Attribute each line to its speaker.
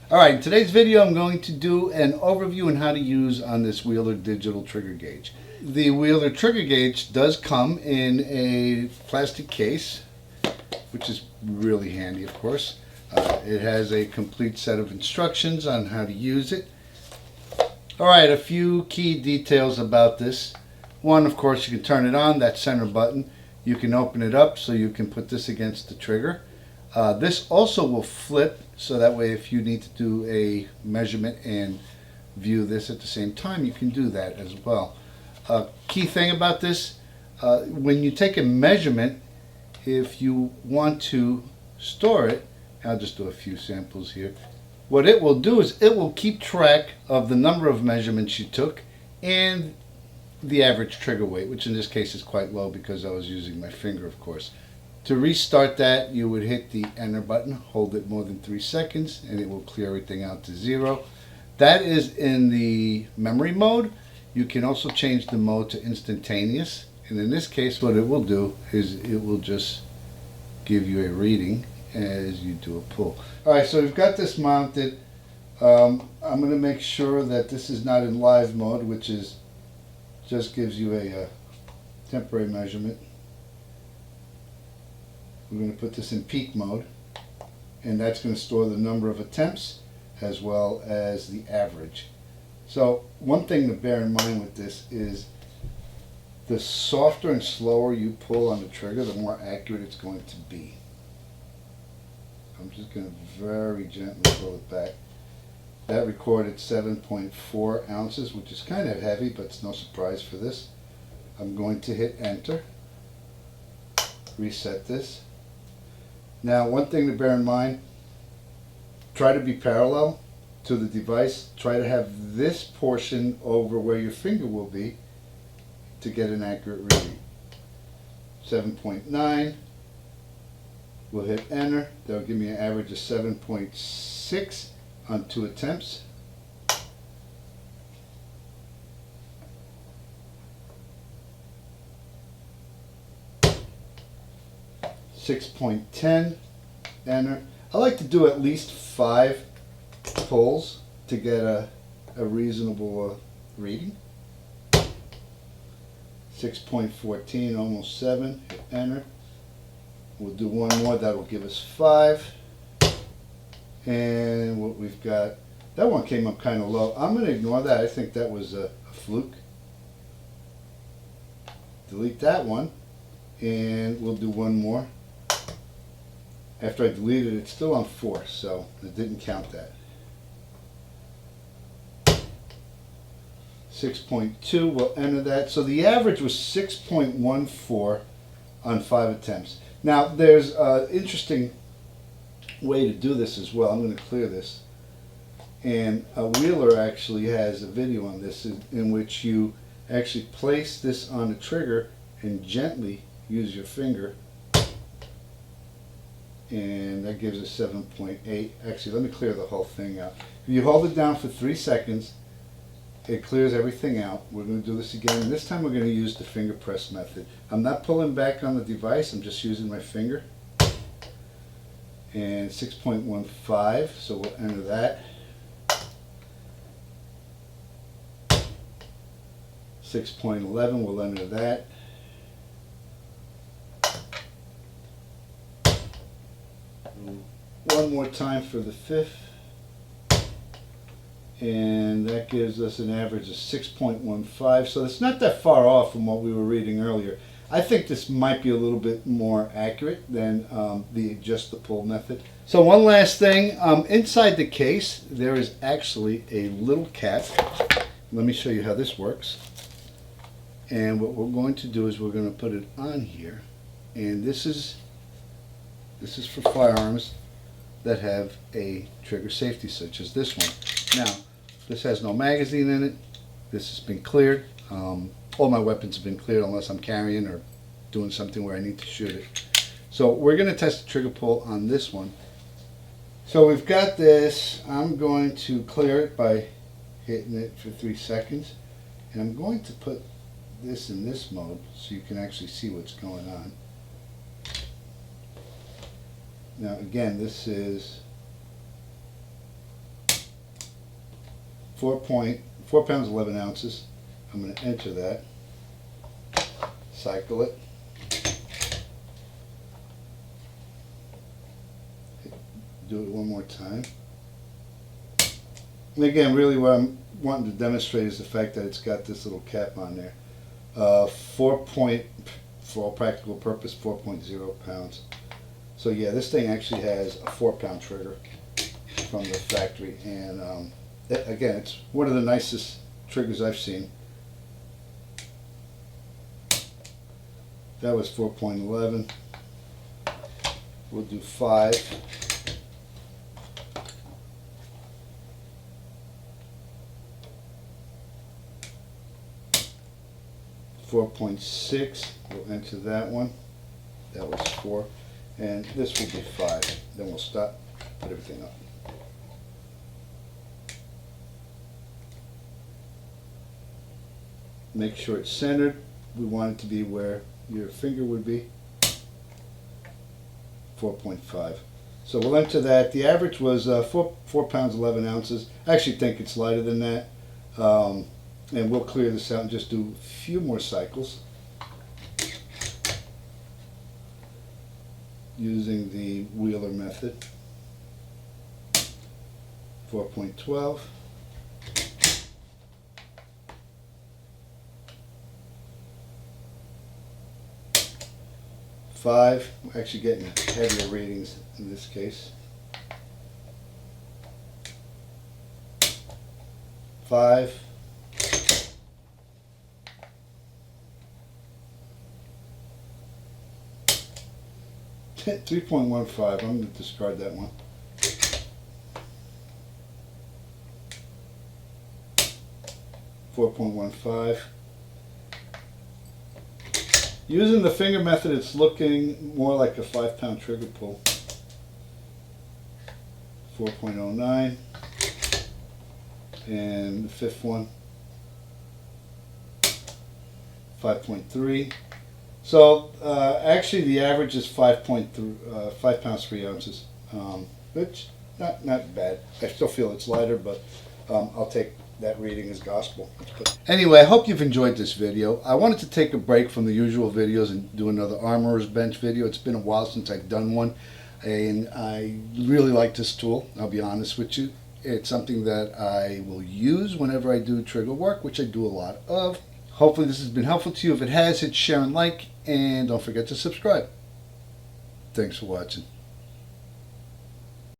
Speaker 1: Alright, in today's video I'm going to do an overview on how to use on this Wheeler digital trigger gauge. The Wheeler trigger gauge does come in a plastic case, which is really handy, of course. It has a complete set of instructions on how to use it. Alright, a few key details about this. One, of course, you can turn it on, that center button. You can open it up so you can put this against the trigger. This also will flip, so that way if you need to do a measurement and view this at the same time, you can do that as well. Key thing about this, when you take a measurement, if you want to store it, I'll just do a few samples here. What it will do is it will keep track of the number of measurements you took and the average trigger weight, which in this case is quite low because I was using my finger, of course. To restart that, you would hit the enter button, hold it more than 3 seconds, and it will clear everything out to 0. That is in the memory mode. You can also change the mode to instantaneous, and in this case what it will do is it will just give you a reading as you do a pull. Alright, so we've got this mounted. I'm going to make sure that this is not in live mode, which is just gives you a temporary measurement. We're going to put this in peak mode, and that's going to store the number of attempts as well as the average. So one thing to bear in mind with this is the softer and slower you pull on the trigger, the more accurate it's going to be. I'm just going to very gently pull it back. That recorded 7.4 ounces, which is kind of heavy, but it's no surprise for this. I'm going to hit enter, reset this. Now, one thing to bear in mind, try to be parallel to the device. Try to have this portion over where your finger will be to get an accurate reading. 7.9. We'll hit enter. That'll give me an average of 7.6 on 2 attempts. .10, enter. I like to do at least 5 pulls to get a reasonable reading. 6.14, almost 7, hit enter. We'll do one more, that'll give us 5. And what we've got, that one came up kind of low. I'm going to ignore that. I think that was a fluke. Delete that one, and we'll do one more. After I deleted it, it's still on 4, so it didn't count that. 6.2, we'll enter that. So the average was 6.14 on 5 attempts. Now there's an interesting way to do this as well. I'm going to clear this. And Wheeler actually has a video on this in which you actually place this on the trigger and gently use your finger, and that gives us 7.8. Actually, let me clear the whole thing out. If you hold it down for 3 seconds, it clears everything out. We're going to do this again, and this time we're going to use the finger press method. I'm not pulling back on the device, I'm just using my finger. And 6.15, so we'll enter that. 6.11, we'll enter that. One more time for the 5th, and that gives us an average of 6.15, so it's not that far off from what we were reading earlier. I think this might be a little bit more accurate than just the pull method. So one last thing, inside the case there is actually a little cap. Let me show you how this works. And what we're going to do is we're going to put it on here, and this is for firearms that have a trigger safety, such as this one. Now, this has no magazine in it. This has been cleared. All my weapons have been cleared unless I'm carrying or doing something where I need to shoot it. So we're going to test the trigger pull on this one. So we've got this. I'm going to clear it by hitting it for 3 seconds. And I'm going to put this in this mode so you can actually see what's going on. Now again, this is 4 pounds 11 ounces. I'm going to enter that, cycle it, do it one more time. And again, really what I'm wanting to demonstrate is the fact that it's got this little cap on there. For all practical purpose, 4.0 pounds. So yeah, this thing actually has a 4-pound trigger from the factory, and again, it's one of the nicest triggers I've seen. That was 4.11. We'll do 5. .6, we'll enter that one. That was 4, and this will be 5. Then we'll stop, put everything up. Make sure it's centered. We want it to be where your finger would be. 4.5. So we'll enter that. The average was 4 pounds 11 ounces. I actually think it's lighter than that. And we'll clear this out and just do a few more cycles using the Wheeler method. 4.12. Five. We're actually getting heavier readings in this case. 5. 3.15. I'm going to discard that one. 4.15. Using the finger method, it's looking more like a 5-pound trigger pull. 4.09. And the fifth one, 5.3. So actually the average is 5 pounds 3 ounces, which not bad. I still feel it's lighter, but I'll take that reading as gospel. Anyway, I hope you've enjoyed this video. I wanted to take a break from the usual videos and do another armorer's bench video. It's been a while since I've done one, and I really like this tool, I'll be honest with you. It's something that I will use whenever I do trigger work, which I do a lot of. Hopefully this has been helpful to you. If it has, hit share and like, and don't forget to subscribe. Thanks for watching.